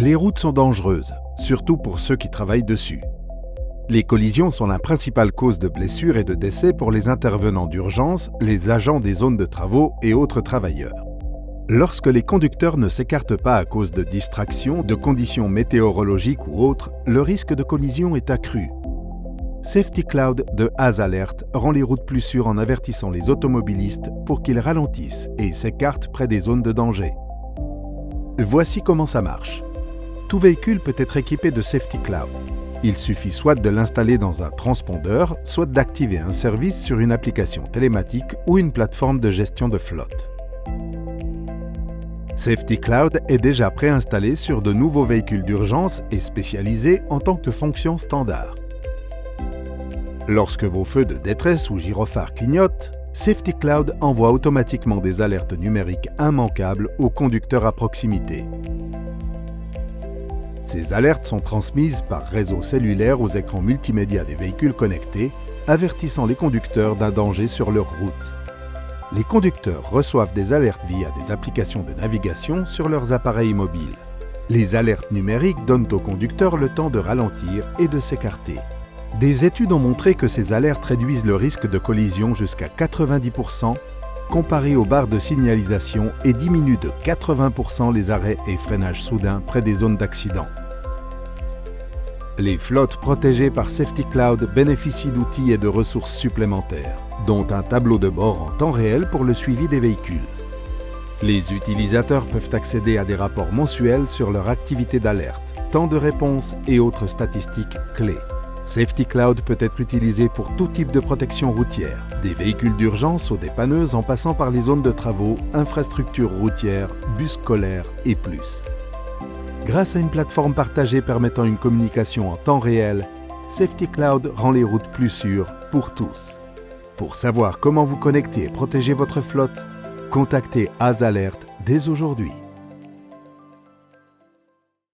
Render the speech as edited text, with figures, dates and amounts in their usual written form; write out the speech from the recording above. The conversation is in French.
Les routes sont dangereuses, surtout pour ceux qui travaillent dessus. Les collisions sont la principale cause de blessures et de décès pour les intervenants d'urgence, les agents des zones de travaux et autres travailleurs. Lorsque les conducteurs ne s'écartent pas à cause de distractions, de conditions météorologiques ou autres, le risque de collision est accru. Safety Cloud de AzAlert rend les routes plus sûres en avertissant les automobilistes pour qu'ils ralentissent et s'écartent près des zones de danger. Voici comment ça marche. Tout véhicule peut être équipé de Safety Cloud. Il suffit soit de l'installer dans un transpondeur, soit d'activer un service sur une application télématique ou une plateforme de gestion de flotte. Safety Cloud est déjà préinstallé sur de nouveaux véhicules d'urgence et spécialisé en tant que fonction standard. Lorsque vos feux de détresse ou gyrophares clignotent, Safety Cloud envoie automatiquement des alertes numériques immanquables aux conducteurs à proximité. Ces alertes sont transmises par réseau cellulaire aux écrans multimédia des véhicules connectés, avertissant les conducteurs d'un danger sur leur route. Les conducteurs reçoivent des alertes via des applications de navigation sur leurs appareils mobiles. Les alertes numériques donnent aux conducteurs le temps de ralentir et de s'écarter. Des études ont montré que ces alertes réduisent le risque de collision jusqu'à 90%, comparé aux barres de signalisation, et diminuent de 80% les arrêts et freinages soudains près des zones d'accident. Les flottes protégées par Safety Cloud bénéficient d'outils et de ressources supplémentaires, dont un tableau de bord en temps réel pour le suivi des véhicules. Les utilisateurs peuvent accéder à des rapports mensuels sur leur activité d'alerte, temps de réponse et autres statistiques clés. Safety Cloud peut être utilisé pour tout type de protection routière, des véhicules d'urgence aux dépanneuses en passant par les zones de travaux, infrastructures routières, bus scolaires et plus. Grâce à une plateforme partagée permettant une communication en temps réel, Safety Cloud rend les routes plus sûres pour tous. Pour savoir comment vous connecter et protéger votre flotte, contactez AzAlert dès aujourd'hui.